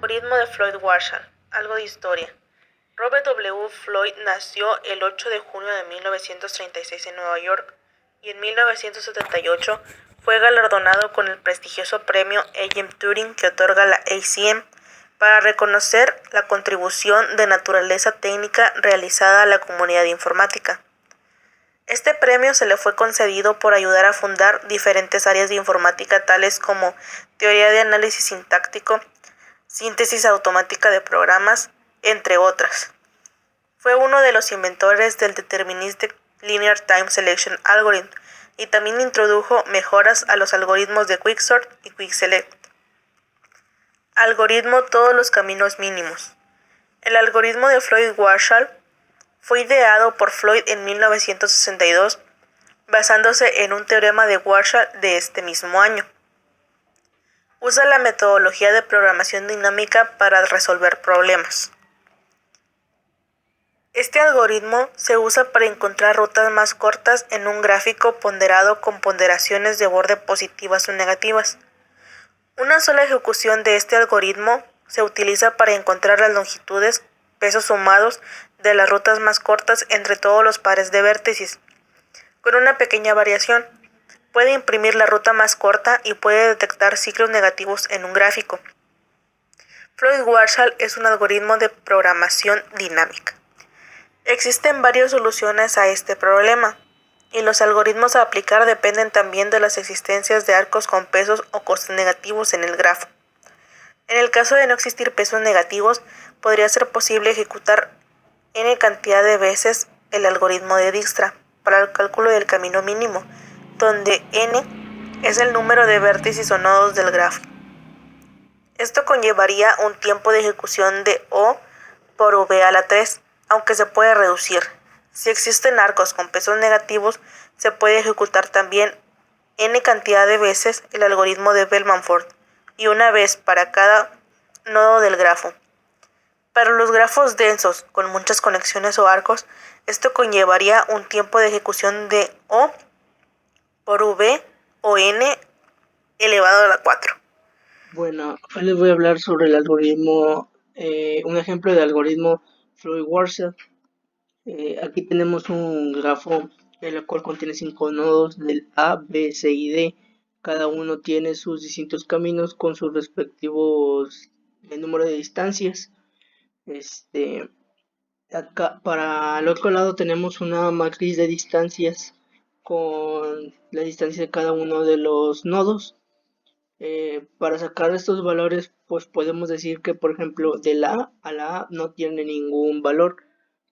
Algoritmo de Floyd-Warshall. Algo de historia. Robert W. Floyd nació el 8 de junio de 1936 en Nueva York y en 1978 fue galardonado con el prestigioso premio A.M. Turing que otorga la ACM para reconocer la contribución de naturaleza técnica realizada a la comunidad informática. Este premio se le fue concedido por ayudar a fundar diferentes áreas de informática tales como teoría de análisis sintáctico, síntesis automática de programas, entre otras. Fue uno de los inventores del Deterministic Linear Time Selection Algorithm y también introdujo mejoras a los algoritmos de Quicksort y Quickselect. Algoritmo todos los caminos mínimos. El algoritmo de Floyd-Warshall fue ideado por Floyd en 1962, basándose en un teorema de Warshall de este mismo año. Usa la metodología de programación dinámica para resolver problemas. Este algoritmo se usa para encontrar rutas más cortas en un gráfico ponderado con ponderaciones de borde positivas o negativas. Una sola ejecución de este algoritmo se utiliza para encontrar las longitudes, pesos sumados de las rutas más cortas entre todos los pares de vértices. Con una pequeña variación, puede imprimir la ruta más corta y puede detectar ciclos negativos en un gráfico. Floyd-Warshall es un algoritmo de programación dinámica. Existen varias soluciones a este problema, y los algoritmos a aplicar dependen también de las existencias de arcos con pesos o costos negativos en el grafo. En el caso de no existir pesos negativos, podría ser posible ejecutar n cantidad de veces el algoritmo de Dijkstra para el cálculo del camino mínimo, donde n es el número de vértices o nodos del grafo. Esto conllevaría un tiempo de ejecución de O por V a la 3, aunque se puede reducir. Si existen arcos con pesos negativos, se puede ejecutar también n cantidad de veces el algoritmo de Bellman-Ford, y una vez para cada nodo del grafo. Para los grafos densos con muchas conexiones o arcos, esto conllevaría un tiempo de ejecución de O por V o n elevado a la 4. Bueno, hoy les voy a hablar sobre el algoritmo, un ejemplo de algoritmo Floyd-Warshall. Aquí tenemos un grafo el cual contiene 5 nodos del A, B, C y D. Cada uno tiene sus distintos caminos con sus respectivos número de distancias. Acá para el otro lado tenemos una matriz de distancias con la distancia de cada uno de los nodos. Para sacar estos valores, pues podemos decir que, por ejemplo, de la A a la A no tiene ningún valor,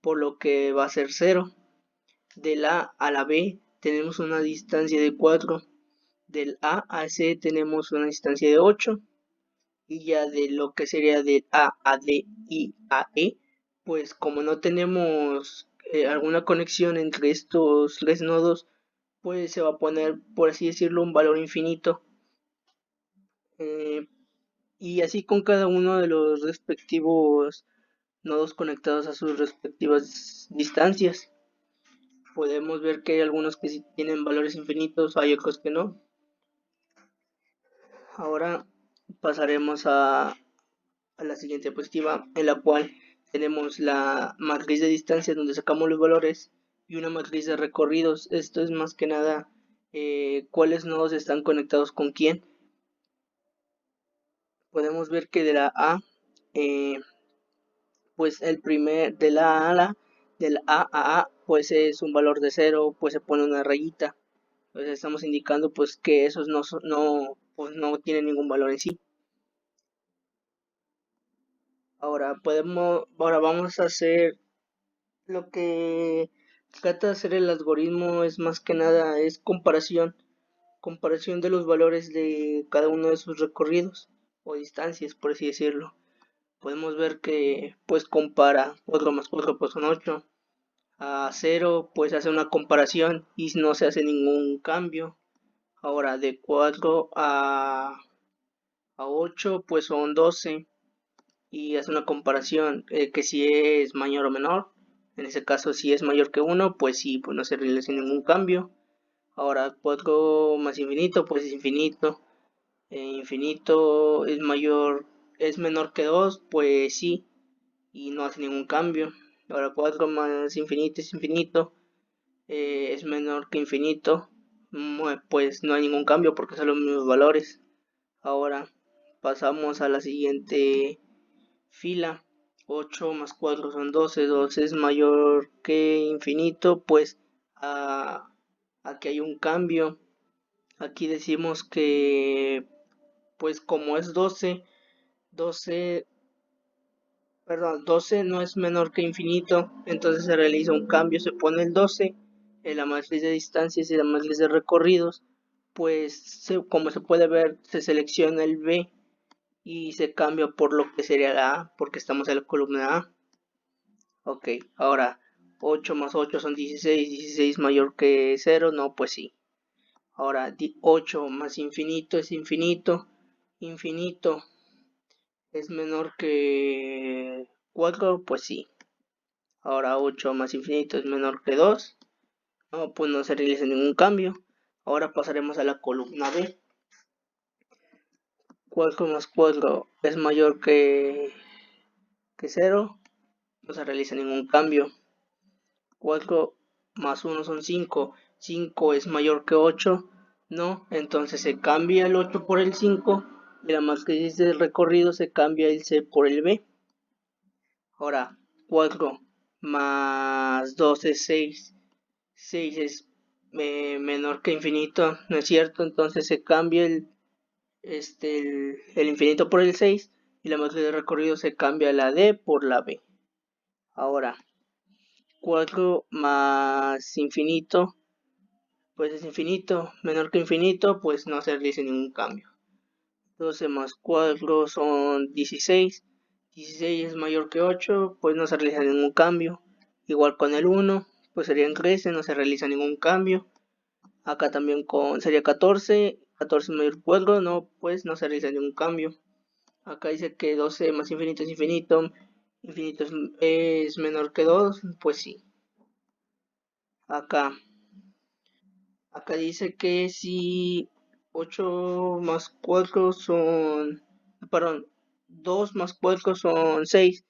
por lo que va a ser 0. De la A a la B tenemos una distancia de 4. Del A a C tenemos una distancia de 8. Y ya de lo que sería del A a D y a E, pues como no tenemos alguna conexión entre estos tres nodos, pues se va a poner, por así decirlo, un valor infinito. Y así con cada uno de los respectivos nodos conectados a sus respectivas distancias. Podemos ver que hay algunos que sí tienen valores infinitos, hay otros que no. Ahora pasaremos a la siguiente diapositiva, en la cual tenemos la matriz de distancias donde sacamos los valores y una matriz de recorridos. Esto es más que nada cuáles nodos están conectados con quién. Podemos ver que de la A, pues el primer de la A del A a A, pues es un valor de 0, pues se pone una rayita. Entonces estamos indicando pues que esos pues no tienen ningún valor en sí. Ahora vamos a hacer lo que trata de hacer el algoritmo es más que nada es comparación de los valores de cada uno de sus recorridos o distancias, por así decirlo. Podemos ver que pues compara 4 más 4 pues son 8. A 0 pues hace una comparación y no se hace ningún cambio. Ahora de 4 a 8 pues son 12 y hace una comparación que si es mayor o menor. En ese caso si es mayor que 1 pues sí, pues no se realiza ningún cambio. Ahora 4 más infinito pues es infinito. Infinito es mayor, es menor que 2, pues sí, y no hace ningún cambio. Ahora 4 más infinito es infinito, es menor que infinito, pues no hay ningún cambio porque son los mismos valores. Ahora pasamos a la siguiente fila. 8 más 4 son 12, 12 es mayor que infinito, pues aquí hay un cambio. Aquí decimos que, pues como es 12, perdón, 12 no es menor que infinito, entonces se realiza un cambio, se pone el 12 en la matriz de distancias y la matriz de recorridos, pues como se puede ver, se selecciona el B y se cambia por lo que sería la A, porque estamos en la columna A. Ok, ahora 8 más 8 son 16, 16 mayor que 0, no, pues sí. Ahora 8 más infinito es infinito, infinito es menor que 4, pues sí. Ahora 8 más infinito es menor que 2, no, pues no se realiza ningún cambio. Ahora pasaremos a la columna B. 4 más 4 es mayor que 0, no se realiza ningún cambio. 4 más 1 son 5, 5 es mayor que 8, no, entonces se cambia el 8 por el 5 y la matriz del recorrido se cambia el C por el B. Ahora 4 más 2 es 6, 6 es menor que infinito, ¿no es cierto? Entonces se cambia el infinito por el 6 y la matriz de recorrido se cambia la D por la B. Ahora 4 más infinito, pues es infinito, menor que infinito, pues no se realiza ningún cambio. 12 más 4 son 16, 16 es mayor que 8, pues no se realiza ningún cambio. Igual con el 1, pues serían 13, no se realiza ningún cambio. Acá también sería 14, 14 mayor que 4, no, pues no se realiza ningún cambio. Acá dice que 12 más infinito es infinito, infinito es menor que 2, pues sí. Acá dice que si 8 más 4 son, perdón, 2 más 4 son 6,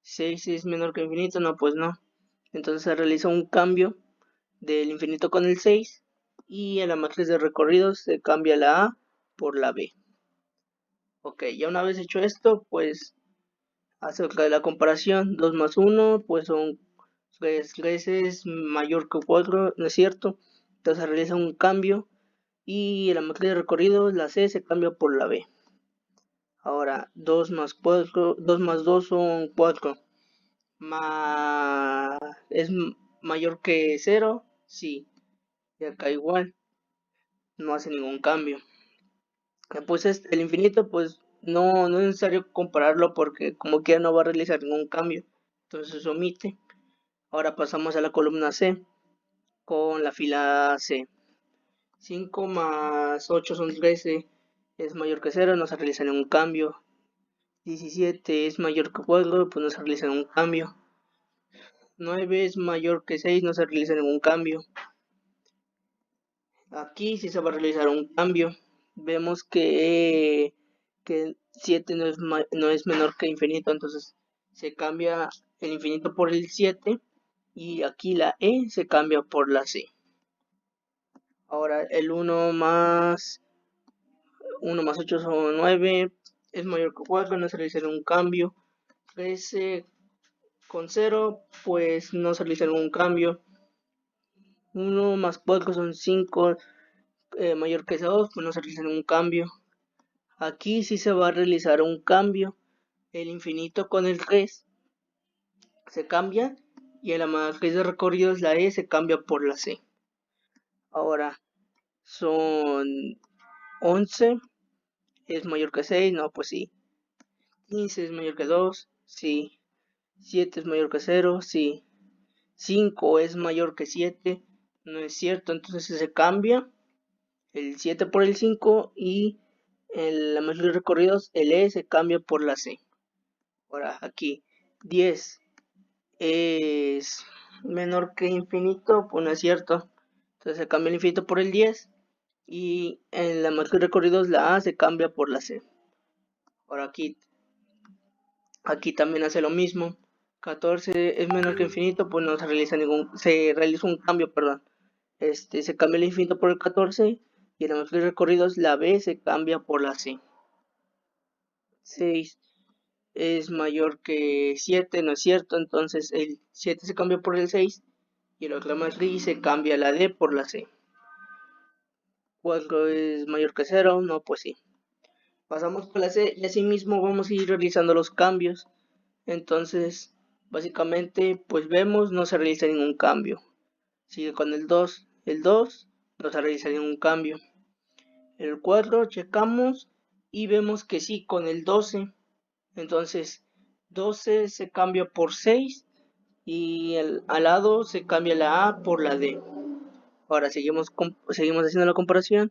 6 es menor que infinito, no, pues no. Entonces se realiza un cambio del infinito con el 6 y en la matriz de recorridos se cambia la A por la B. Ok, ya una vez hecho esto, pues acerca de la comparación, 2 más 1, pues son 3 veces mayor que 4, ¿no es cierto? Entonces se realiza un cambio y en la matriz de recorrido la C se cambia por la B. Ahora 2 más 4, 2 más 2 son 4. ¿Es mayor que 0? Sí. Y acá igual, no hace ningún cambio. Pues el infinito, pues no es necesario compararlo porque como quiera no va a realizar ningún cambio. Entonces se omite. Ahora pasamos a la columna C con la fila C. 5 más 8 son 13, es mayor que 0, no se realiza ningún cambio. 17 es mayor que 4, pues no se realiza ningún cambio. 9 es mayor que 6, no se realiza ningún cambio. Aquí sí se va a realizar un cambio. Vemos que 7 no es menor que infinito, entonces se cambia el infinito por el 7 y aquí la E se cambia por la C. Ahora el 1 más 8 son 9, es mayor que 4, no se realiza ningún cambio. 13 con 0, pues no se realiza ningún cambio. 1 más 4 son 5, mayor que 2, pues no se realiza ningún cambio. Aquí sí se va a realizar un cambio. El infinito con el 3 se cambia y en la matriz de recorridos la E se cambia por la C. Ahora son 11, es mayor que 6, no, pues sí. 15 es mayor que 2, sí. 7 es mayor que 0, sí. 5 es mayor que 7, no es cierto, entonces se cambia el 7 por el 5 y en la matriz de recorridos el E se cambia por la C. Ahora aquí 10 es menor que infinito, pues no es cierto, entonces se cambia el infinito por el 10 y en la matriz de recorridos la A se cambia por la C. Ahora aquí Aquí también hace lo mismo. 14 es menor que infinito, pues no se realiza se realiza un cambio, perdón. Se cambia el infinito por el 14 y en los tres recorridos la B se cambia por la C. 6 es mayor que 7, no es cierto, entonces el 7 se cambia por el 6 y el otro matriz se cambia la D por la C. 4 es mayor que 0, no, pues sí. Pasamos por la C y así mismo vamos a ir realizando los cambios. Entonces, básicamente, pues vemos, no se realiza ningún cambio. Sigue con el 2. El 2 no se realiza ningún cambio. El 4 checamos y vemos que sí, con el 12. Entonces, 12 se cambia por 6 y al lado se cambia la A por la D. Ahora seguimos haciendo la comparación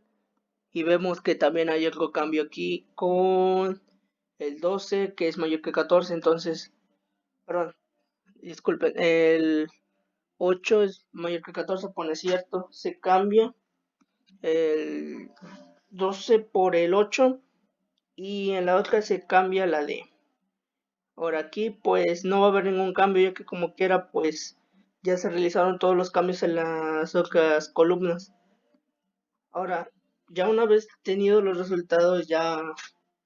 y vemos que también hay otro cambio aquí con el 12 que es mayor que 14. Entonces, perdón, disculpen, el 8 es mayor que 14, pone cierto, se cambia el 12 por el 8 y en la otra se cambia la D. Ahora aquí pues no va a haber ningún cambio ya que como quiera pues ya se realizaron todos los cambios en las otras columnas. Ahora, ya una vez tenidos los resultados ya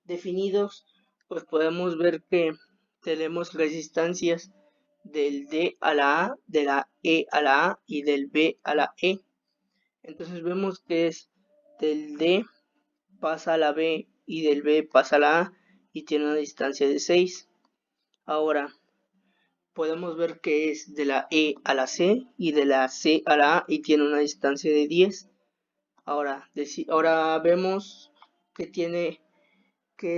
definidos, pues podemos ver que tenemos resistencias del D a la A, de la E a la A y del B a la E. Entonces vemos que es del D pasa a la B y del B pasa a la A y tiene una distancia de 6. Ahora podemos ver que es de la E a la C y de la C a la A y tiene una distancia de 10. Ahora vemos que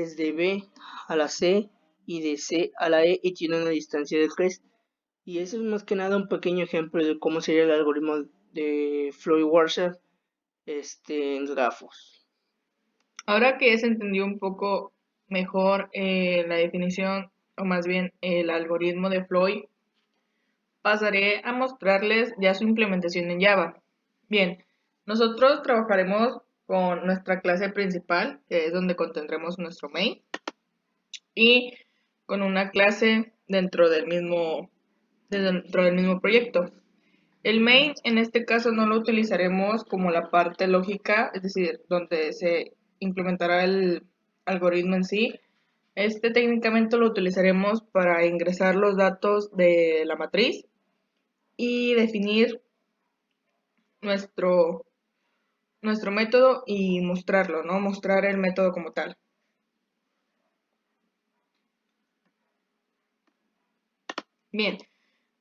es de B a la C y de C a la E y tiene una distancia de 3. Y eso es más que nada un pequeño ejemplo de cómo sería el algoritmo de Floyd-Warshall en grafos. Ahora que ya se entendió un poco mejor la definición, o más bien el algoritmo de Floyd, pasaré a mostrarles ya su implementación en Java. Bien, nosotros trabajaremos con nuestra clase principal, que es donde contendremos nuestro main, y con una clase dentro del mismo proyecto. El main en este caso no lo utilizaremos como la parte lógica, es decir, donde se implementará el algoritmo en sí. Este técnicamente lo utilizaremos para ingresar los datos de la matriz y definir nuestro, nuestro método y mostrarlo, ¿no? Mostrar el método como tal. Bien,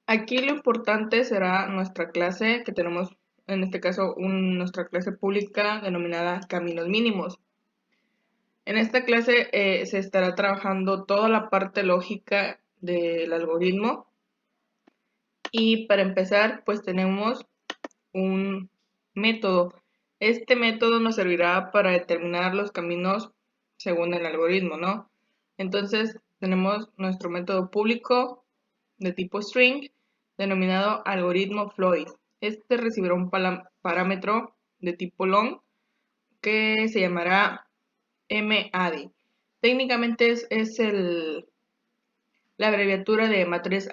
aquí lo importante será nuestra clase que tenemos, en este caso, nuestra clase pública denominada Caminos Mínimos. En esta clase se estará trabajando toda la parte lógica del algoritmo y para empezar pues tenemos un método. Este método nos servirá para determinar los caminos según el algoritmo, ¿no? Entonces tenemos nuestro método público de tipo string denominado algoritmo Floyd. Este recibirá un parámetro de tipo long que se llamará MAD. Técnicamente es la abreviatura de matriz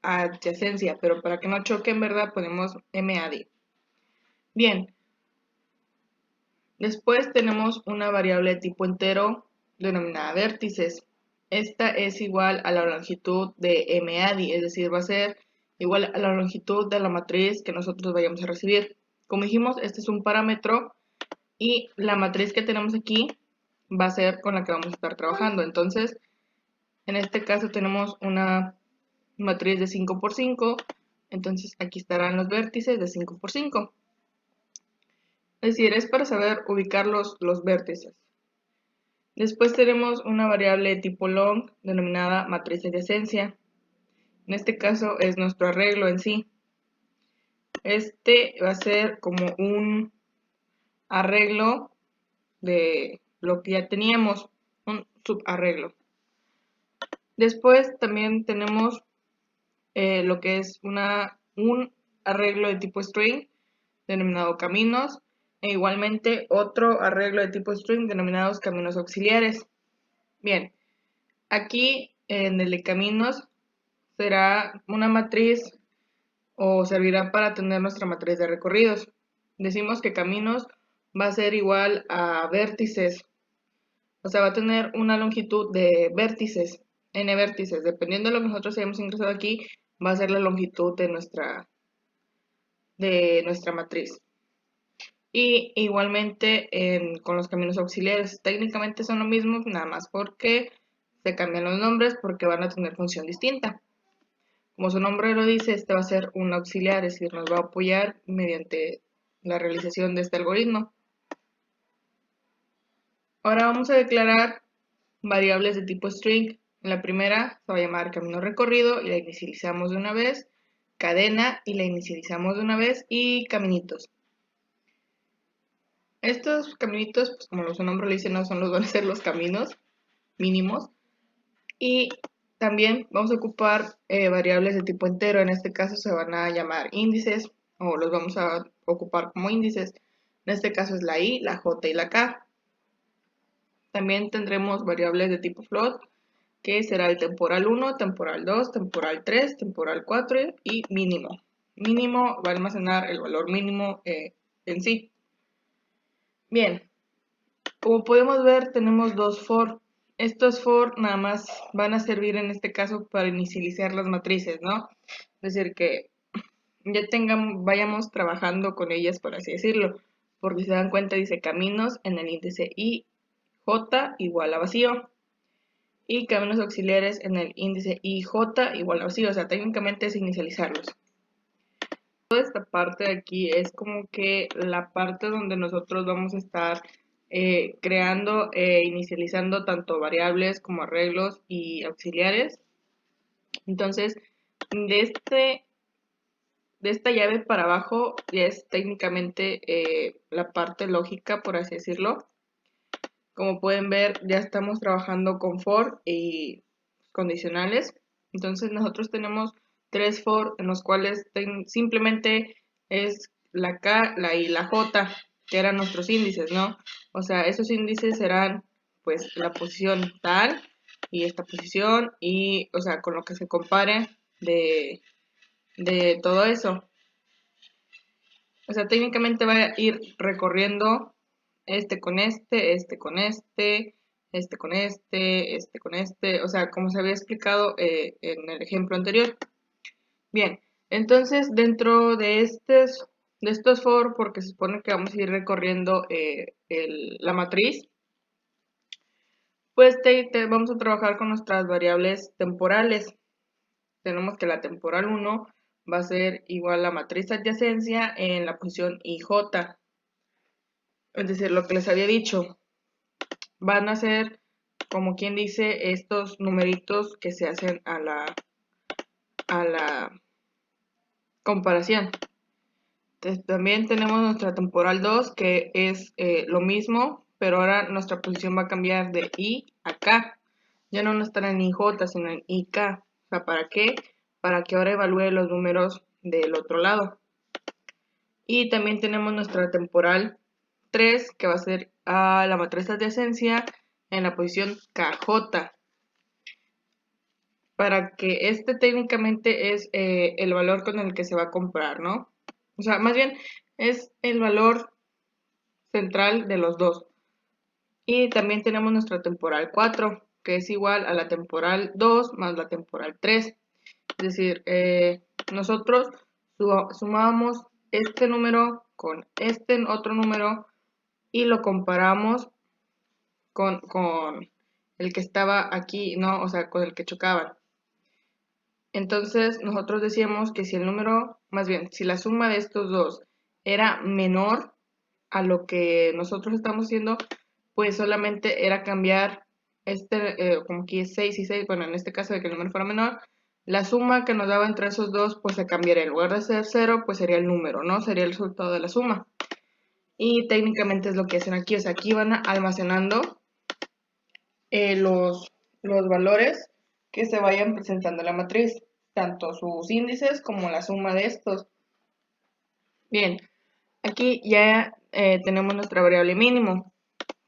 adyacencia, pero para que no choque en verdad ponemos MAD. Bien, después tenemos una variable de tipo entero denominada vértices. Esta es igual a la longitud de MAD, es decir, va a ser igual a la longitud de la matriz que nosotros vayamos a recibir. Como dijimos, este es un parámetro y la matriz que tenemos aquí va a ser con la que vamos a estar trabajando. Entonces, en este caso tenemos una matriz de 5 por 5, entonces aquí estarán los vértices de 5 por 5. Es decir, es para saber ubicar los vértices. Después tenemos una variable de tipo long denominada matriz de adyacencia. En este caso es nuestro arreglo en sí. Este va a ser como un arreglo de lo que ya teníamos, un subarreglo. Después también tenemos lo que es un arreglo de tipo string denominado caminos e igualmente otro arreglo de tipo string denominados caminos auxiliares. Bien, aquí en el de caminos será una matriz o servirá para tener nuestra matriz de recorridos. Decimos que caminos va a ser igual a vértices, o sea, va a tener una longitud de vértices, n vértices. Dependiendo de lo que nosotros hayamos ingresado aquí, va a ser la longitud de nuestra matriz. Y igualmente con los caminos auxiliares, técnicamente son lo mismo, nada más porque se cambian los nombres porque van a tener función distinta. Como su nombre lo dice, este va a ser un auxiliar, es decir, nos va a apoyar mediante la realización de este algoritmo. Ahora vamos a declarar variables de tipo string. En la primera se va a llamar camino recorrido y la inicializamos de una vez, cadena y la inicializamos de una vez y caminitos. Estos caminitos, pues como su nombre le dice, no son van a ser los caminos mínimos. Y también vamos a ocupar variables de tipo entero. En este caso se van a llamar índices o los vamos a ocupar como índices. En este caso es la i, la j y la k. También tendremos variables de tipo float, que será el temporal 1, temporal 2, temporal 3, temporal 4 y mínimo. Mínimo va a almacenar el valor mínimo en sí. Bien, como podemos ver tenemos dos for. Estos for nada más van a servir en este caso para inicializar las matrices, ¿no? Es decir, que ya vayamos trabajando con ellas, por así decirlo. Porque si se dan cuenta dice caminos en el índice i, j igual a vacío. Y caminos auxiliares en el índice ij igual a vacío. O sea, técnicamente es inicializarlos. Toda esta parte de aquí es como que la parte donde nosotros vamos a estar creando e inicializando tanto variables como arreglos y auxiliares. Entonces, de esta llave para abajo ya es técnicamente la parte lógica, por así decirlo. Como pueden ver, ya estamos trabajando con for y condicionales. Entonces nosotros tenemos 3 for en los cuales simplemente es la K, la I, la J, que eran nuestros índices, ¿no? O sea, esos índices serán pues la posición tal y esta posición y, o sea, con lo que se compare de todo eso. O sea, técnicamente va a ir recorriendo este con este, este con este, este con este, este con este, o sea, como se había explicado en el ejemplo anterior. Bien, entonces dentro de estos for, porque se supone que vamos a ir recorriendo la matriz, pues vamos a trabajar con nuestras variables temporales. Tenemos que la temporal 1 va a ser igual a la matriz adyacencia en la posición IJ. Es decir, lo que les había dicho, van a ser, como quien dice, estos numeritos que se hacen a la comparación. Entonces, también tenemos nuestra temporal 2, que es lo mismo, pero ahora nuestra posición va a cambiar de I a K. Ya no estará en IJ, sino en IK. O sea, ¿para qué? Para que ahora evalúe los números del otro lado. Y también tenemos nuestra temporal 3, que va a ser a la matriz de adyacencia en la posición KJ. Para que este técnicamente es el valor con el que se va a comparar, ¿no? O sea, más bien es el valor central de los dos. Y también tenemos nuestra temporal 4, que es igual a la temporal 2 más la temporal 3. Es decir, nosotros sumamos este número con este otro número y lo comparamos con el que estaba aquí, ¿no? O sea, con el que chocaban. Entonces, nosotros decíamos que si el número, más bien, si la suma de estos dos era menor a lo que nosotros estamos haciendo, pues solamente era cambiar como aquí es 6 y 6, bueno, en este caso de que el número fuera menor, la suma que nos daba entre esos dos, pues se cambiaría. En lugar de ser 0, pues sería el número, ¿no? Sería el resultado de la suma. Y técnicamente es lo que hacen aquí, o sea, aquí van almacenando los valores que se vayan presentando en la matriz, tanto sus índices como la suma de estos. Bien, aquí ya tenemos nuestra variable mínimo,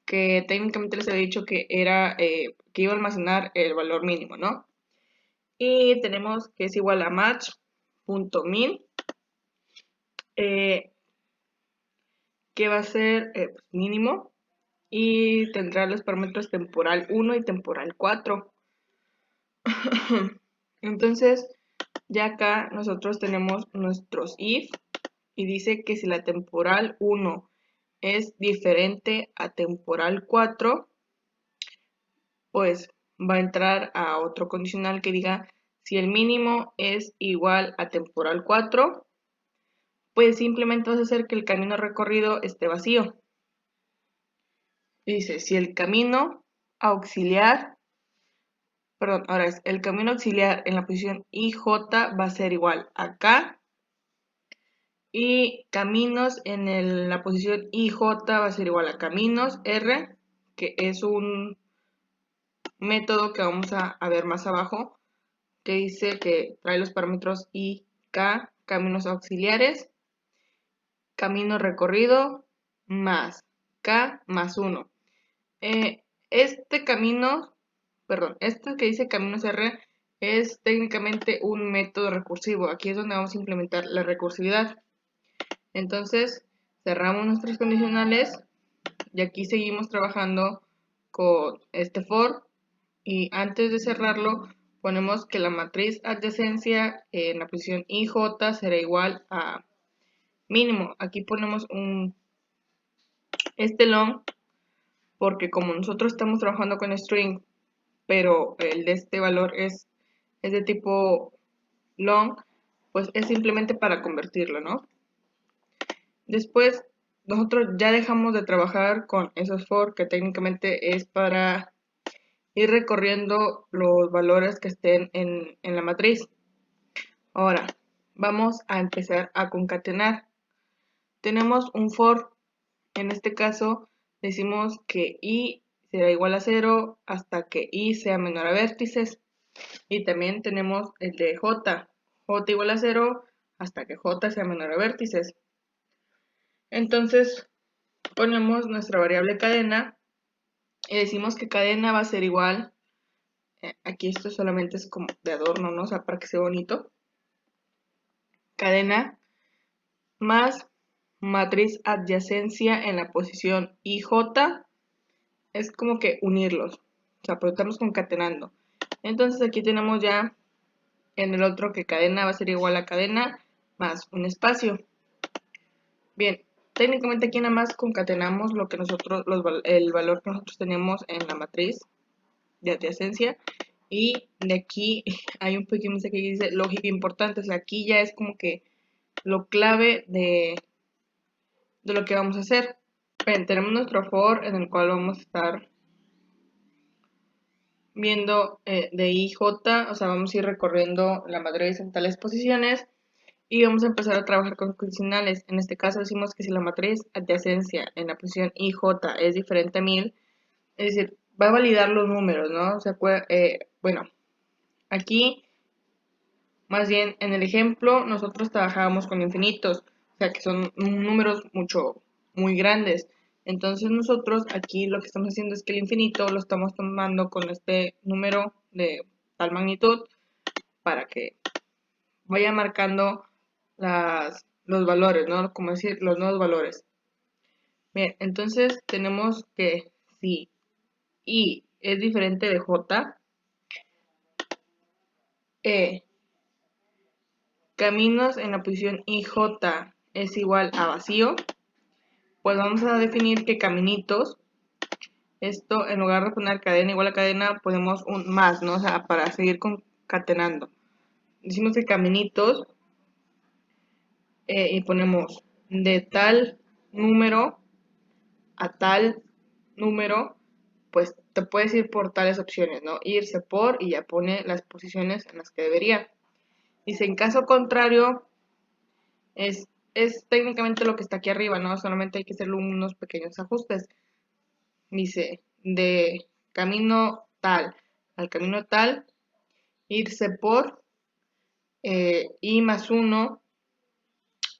que técnicamente les he dicho que era que iba a almacenar el valor mínimo, ¿no? Y tenemos que es igual a match.min, que va a ser pues, mínimo, y tendrá los parámetros temporal 1 y temporal 4. Entonces, ya acá nosotros tenemos nuestros if, y dice que si la temporal 1 es diferente a temporal 4, pues va a entrar a otro condicional que diga si el mínimo es igual a temporal 4, pues simplemente vas a hacer que el camino recorrido esté vacío. Y dice, si el camino auxiliar, perdón, ahora es, el camino auxiliar en la posición IJ va a ser igual a K, y caminos en la posición IJ va a ser igual a caminos R, que es un método que vamos a ver más abajo, que dice que trae los parámetros I, K, caminos auxiliares, camino recorrido, más K más 1. Este camino, perdón, este que dice caminos R es técnicamente un método recursivo. Aquí es donde vamos a implementar la recursividad. Entonces, cerramos nuestros condicionales y aquí seguimos trabajando con este for, y antes de cerrarlo ponemos que la matriz adyacencia en la posición IJ será igual a mínimo. Aquí ponemos este long porque como nosotros estamos trabajando con string, pero el de este valor es de tipo long, pues es simplemente para convertirlo, ¿no? Después nosotros ya dejamos de trabajar con esos for, que técnicamente es para ir recorriendo los valores que estén en la matriz. Ahora vamos a empezar a concatenar. Tenemos un for, en este caso decimos que i será igual a 0 hasta que i sea menor a vértices, y también tenemos el de j igual a 0 hasta que j sea menor a vértices. Entonces ponemos nuestra variable cadena y decimos que cadena va a ser igual, aquí esto solamente es como de adorno, ¿no? O sea, para que sea bonito, cadena más matriz adyacencia en la posición IJ, es como que unirlos, o sea, pero estamos concatenando. Entonces aquí tenemos ya en el otro que cadena va a ser igual a cadena más un espacio. Bien, técnicamente aquí nada más concatenamos lo que nosotros, el valor que nosotros tenemos en la matriz de adyacencia, y de aquí hay un pequeño mensaje que dice lógica importante, o sea, aquí ya es como que lo clave de lo que vamos a hacer. Bien, tenemos nuestro for en el cual vamos a estar viendo de IJ, o sea, vamos a ir recorriendo la matriz en tales posiciones y vamos a empezar a trabajar con condicionales. En este caso decimos que si la matriz adyacencia en la posición IJ es diferente a 1000, es decir, va a validar los números, ¿no? O sea, bueno, aquí, más bien en el ejemplo, nosotros trabajábamos con infinitos, o sea, que son números muy grandes. Entonces nosotros aquí lo que estamos haciendo es que el infinito lo estamos tomando con este número de tal magnitud para que vaya marcando los valores, ¿no? Como decir, los nuevos valores. Bien, entonces tenemos que si i es diferente de j, caminos en la posición IJ es igual a vacío, pues vamos a definir que caminitos, esto en lugar de poner cadena igual a cadena, ponemos un más, ¿no? O sea, para seguir concatenando. Decimos que caminitos y ponemos de tal número a tal número, pues te puedes ir por tales opciones, ¿no? Irse por y ya pone las posiciones en las que debería. Dice, en caso contrario, es técnicamente lo que está aquí arriba, ¿no? Solamente hay que hacerle unos pequeños ajustes. Dice, de camino tal al camino tal, irse por i más 1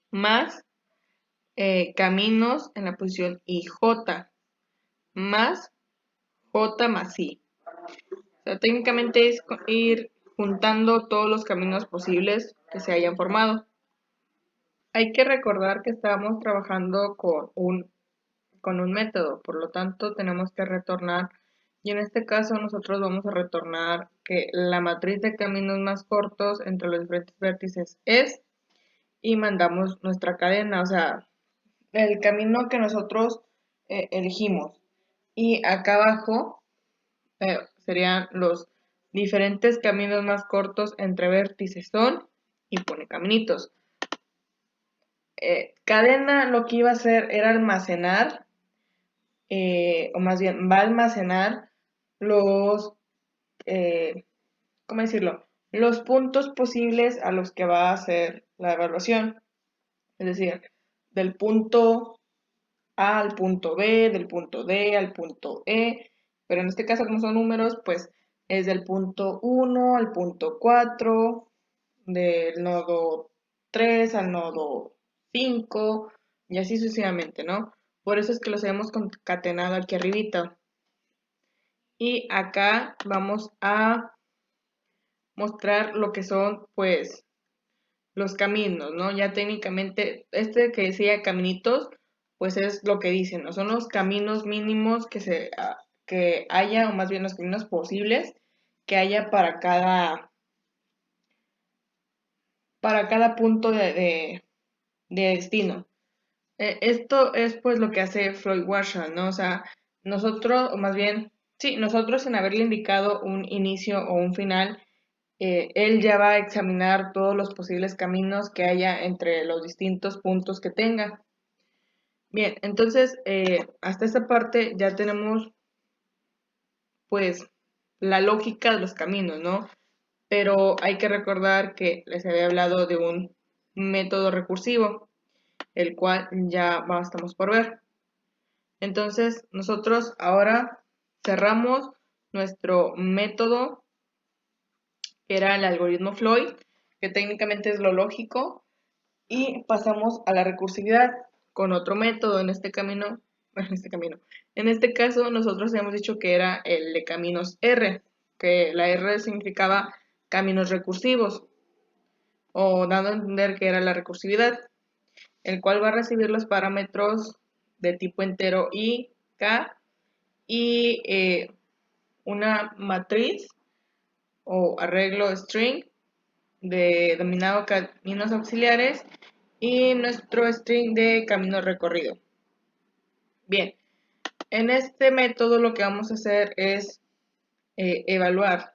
más caminos en la posición IJ más j más i. O sea, técnicamente es ir juntando todos los caminos posibles que se hayan formado. Hay que recordar que estábamos trabajando con un método, por lo tanto tenemos que retornar, y en este caso nosotros vamos a retornar que la matriz de caminos más cortos entre los diferentes vértices es, y mandamos nuestra cadena, o sea, el camino que nosotros elegimos. Y acá abajo serían los diferentes caminos más cortos entre vértices son, y pone caminitos. Cadena lo que iba a hacer era almacenar, o más bien va a almacenar los, ¿cómo decirlo? Los puntos posibles a los que va a hacer la evaluación. Es decir, del punto A al punto B, del punto D al punto E, pero en este caso como son números, pues es del punto 1 al punto 4, del nodo 3 al nodo 5 y así sucesivamente, ¿no? Por eso es que los hemos concatenado aquí arribita. Y acá vamos a mostrar lo que son, pues, los caminos, ¿no? Ya técnicamente, este que decía caminitos, pues es lo que dicen, ¿no? Son los caminos mínimos que haya, o más bien los caminos posibles que haya para cada punto de destino. Esto es pues lo que hace Floyd Warshall, ¿no? O sea, nosotros, o más bien, sí, nosotros sin haberle indicado un inicio o un final, él ya va a examinar todos los posibles caminos que haya entre los distintos puntos que tenga. Bien, entonces, hasta esta parte ya tenemos, pues, la lógica de los caminos, ¿no? Pero hay que recordar que les había hablado de un método recursivo, el cual ya estamos por ver. Entonces, nosotros ahora cerramos nuestro método, que era el algoritmo Floyd, que técnicamente es lo lógico, y pasamos a la recursividad con otro método En este caso, nosotros hemos dicho que era el de caminos R, que la R significaba caminos recursivos, o dando a entender que era la recursividad, el cual va a recibir los parámetros de tipo entero I, K, y una matriz o arreglo string denominado caminos auxiliares y nuestro string de camino recorrido. Bien, en este método lo que vamos a hacer es evaluar,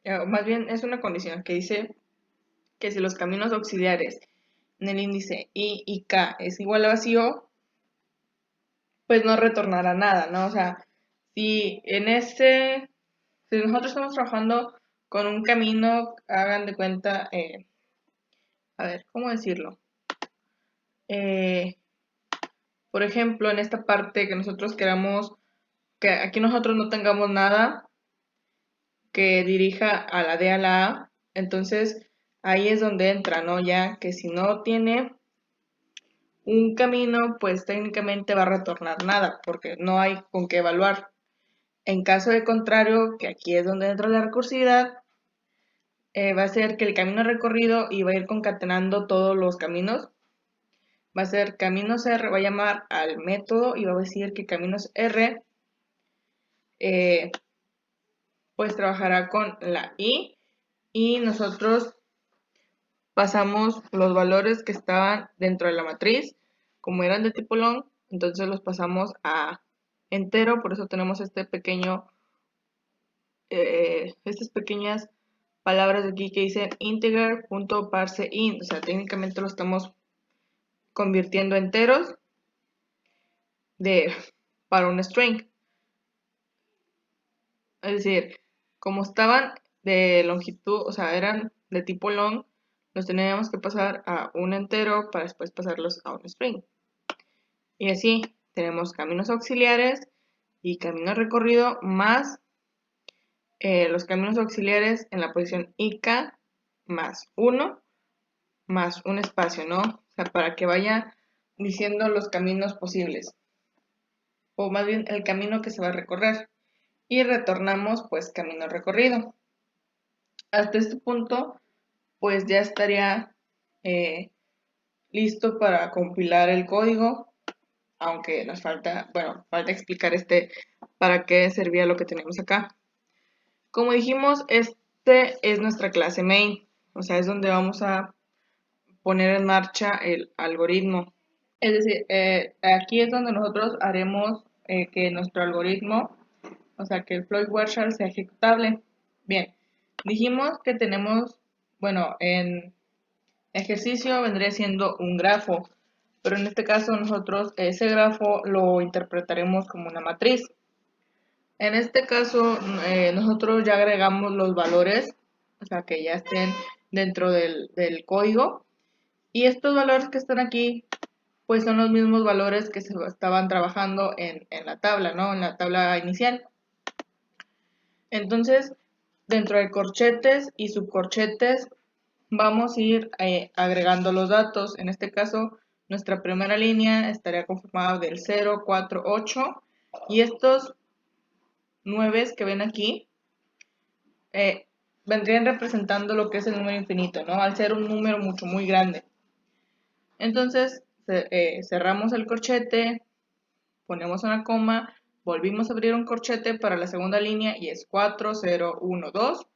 más bien es una condición que dice que si los caminos auxiliares en el índice I y K es igual a vacío, pues no retornará nada, ¿no? O sea, si nosotros estamos trabajando con un camino, hagan de cuenta, a ver, ¿cómo decirlo? Por ejemplo, en esta parte que nosotros queramos, que aquí nosotros no tengamos nada que dirija a la D a la A, entonces ahí es donde entra, ¿no? Ya que si no tiene un camino, pues técnicamente va a retornar nada, porque no hay con qué evaluar. En caso de contrario, que aquí es donde entra la recursividad, va a ser que el camino recorrido y va a ir concatenando todos los caminos. Va a ser caminos R, va a llamar al método y va a decir que caminos R pues trabajará con la I y nosotros pasamos los valores que estaban dentro de la matriz, como eran de tipo long, entonces los pasamos a entero, por eso tenemos estas pequeñas palabras de aquí que dicen integer.parseInt, o sea, técnicamente lo estamos convirtiendo enteros para un string. Es decir, como estaban de longitud, o sea, eran de tipo long, los teníamos que pasar a un entero para después pasarlos a un string. Y así tenemos caminos auxiliares y camino recorrido más los caminos auxiliares en la posición IK más 1 más un espacio, ¿no? O sea, para que vaya diciendo los caminos posibles, o más bien el camino que se va a recorrer. y retornamos pues camino recorrido. Hasta este punto pues ya estaría listo para compilar el código, aunque nos falta explicar para qué servía lo que tenemos acá. Como dijimos, este es nuestra clase main, o sea, es donde vamos a poner en marcha el algoritmo. Es decir, aquí es donde nosotros haremos que nuestro algoritmo, o sea, que el Floyd Warshall sea ejecutable. Bien, dijimos que tenemos, bueno, en ejercicio vendría siendo un grafo, pero en este caso nosotros ese grafo lo interpretaremos como una matriz. En este caso nosotros ya agregamos los valores, o sea, que ya estén dentro del código, y estos valores que están aquí pues son los mismos valores que se estaban trabajando en la tabla, ¿no? En la tabla inicial. Entonces, dentro de corchetes y subcorchetes, vamos a ir agregando los datos. En este caso, nuestra primera línea estaría conformada del 0, 4, 8. Y estos 9 que ven aquí vendrían representando lo que es el número infinito, ¿no? Al ser un número muy grande. Entonces, cerramos el corchete, ponemos una coma, volvimos a abrir un corchete para la segunda línea y es 4, 0, 1, 2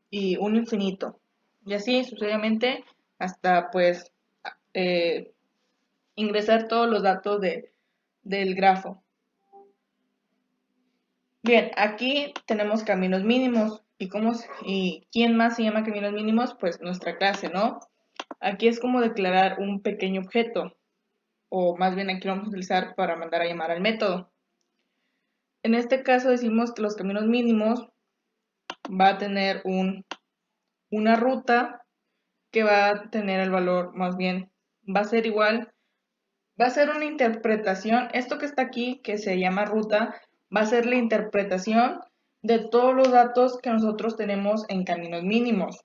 y un infinito. Y así sucesivamente hasta pues ingresar todos los datos del grafo. Bien, aquí tenemos caminos mínimos. ¿Y quién más se llama caminos mínimos? Pues nuestra clase, ¿no? Aquí es como declarar un pequeño objeto, o más bien aquí lo vamos a utilizar para mandar a llamar al método. En este caso decimos que los caminos mínimos va a tener una ruta que va a tener el valor, más bien, va a ser igual, va a ser una interpretación, esto que está aquí, que se llama ruta, va a ser la interpretación de todos los datos que nosotros tenemos en caminos mínimos.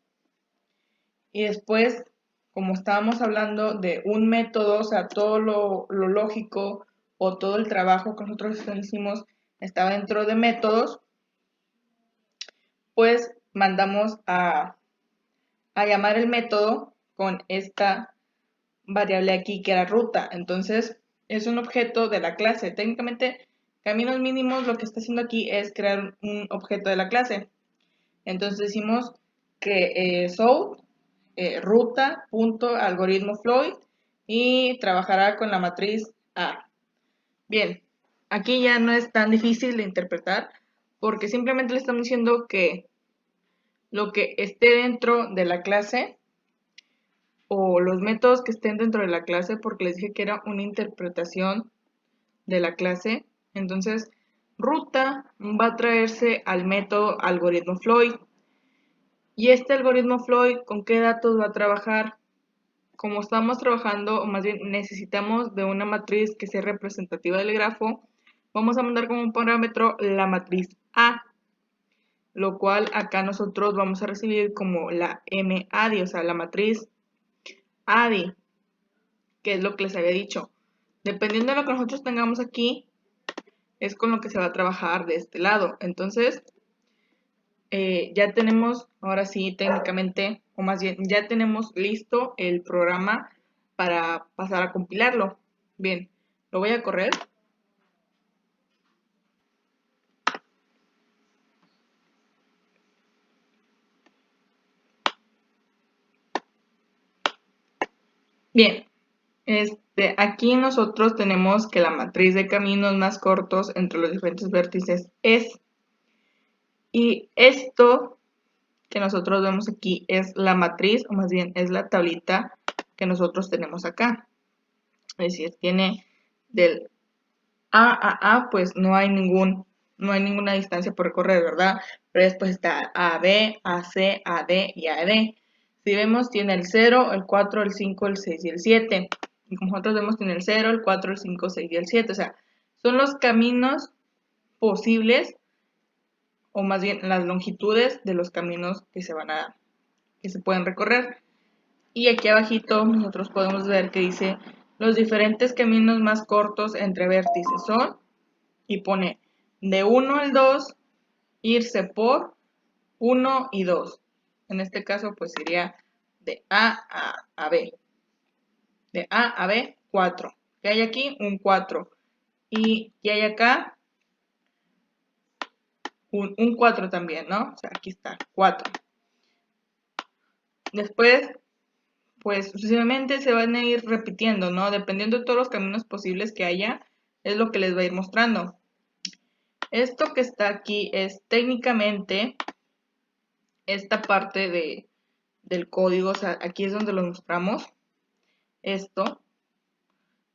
Y después, como estábamos hablando de un método, o sea, todo lo lógico o todo el trabajo que nosotros hicimos estaba dentro de métodos, pues mandamos a llamar el método con esta variable aquí que era ruta. Entonces, es un objeto de la clase. Técnicamente, caminos mínimos lo que está haciendo aquí es crear un objeto de la clase. Entonces decimos que ruta.algoritmo Floyd y trabajará con la matriz A. Bien, aquí ya no es tan difícil de interpretar porque simplemente le estamos diciendo que lo que esté dentro de la clase o los métodos que estén dentro de la clase, porque les dije que era una interpretación de la clase. Entonces, ruta va a traerse al método algoritmo Floyd. Y este algoritmo Floyd, ¿con qué datos va a trabajar? Como estamos trabajando, o más bien necesitamos de una matriz que sea representativa del grafo, vamos a mandar como un parámetro la matriz A, lo cual acá nosotros vamos a recibir como la MADI, o sea, la matriz ADI, que es lo que les había dicho. Dependiendo de lo que nosotros tengamos aquí, es con lo que se va a trabajar de este lado. Entonces, ya tenemos, ahora sí, técnicamente, o más bien, ya tenemos listo el programa para pasar a compilarlo. Bien, lo voy a correr. Bien, aquí nosotros tenemos que la matriz de caminos más cortos entre los diferentes vértices es, y esto que nosotros vemos aquí es la matriz, o más bien es la tablita que nosotros tenemos acá. Es decir, tiene del A a A, pues no hay ninguna distancia por recorrer, ¿verdad? Pero después está AB, AC, AD y AD. Si vemos, tiene el 0, el 4, el 5, el 6 y el 7. Y como nosotros vemos, tiene el 0, el 4, el 5, el 6 y el 7. O sea, son los caminos posibles, o más bien las longitudes de los caminos que se pueden recorrer. Y aquí abajito nosotros podemos ver que dice los diferentes caminos más cortos entre vértices son, y pone de 1 al 2 irse por 1 y 2. En este caso pues iría de A B. De A a B, 4. ¿Qué hay aquí? Un 4. Y ¿qué hay acá? Un 4 también, ¿no? O sea, aquí está, 4. Después, pues sucesivamente se van a ir repitiendo, ¿no? Dependiendo de todos los caminos posibles que haya, es lo que les va a ir mostrando. Esto que está aquí es técnicamente esta parte del código, o sea, aquí es donde lo mostramos. Esto,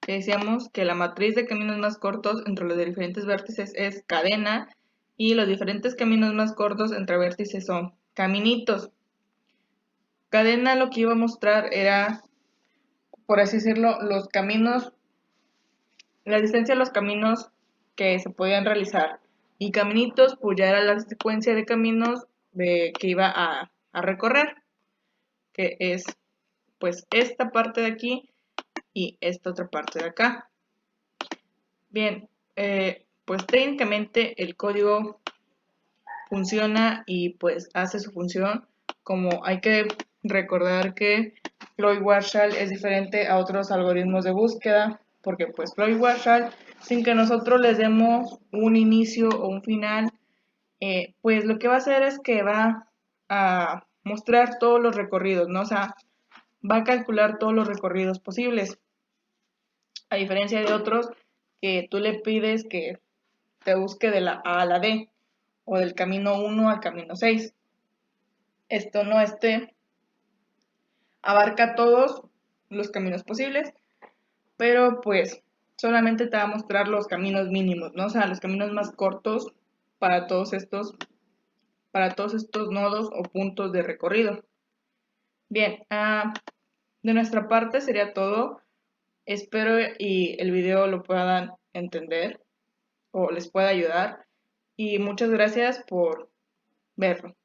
que decíamos que la matriz de caminos más cortos entre los diferentes vértices es cadena y los diferentes caminos más cortos entre vértices son caminitos. Cadena lo que iba a mostrar era, por así decirlo, los caminos, la distancia de los caminos que se podían realizar. Y caminitos, pues ya era la secuencia de caminos que iba a recorrer, que es pues esta parte de aquí y esta otra parte de acá. Bien, pues técnicamente el código funciona y pues hace su función. Como hay que recordar que Floyd-Warshall es diferente a otros algoritmos de búsqueda, porque pues Floyd-Warshall, sin que nosotros les demos un inicio o un final, pues lo que va a hacer es que va a mostrar todos los recorridos, ¿no? O sea, va a calcular todos los recorridos posibles, a diferencia de otros que tú le pides que te busque de la A a la D o del camino 1 al camino 6. Esto no abarca todos los caminos posibles, pero pues solamente te va a mostrar los caminos mínimos, ¿no? O sea, los caminos más cortos para todos estos nodos o puntos de recorrido. Bien, de nuestra parte sería todo. Espero y el video lo puedan entender o les pueda ayudar. Y muchas gracias por verlo.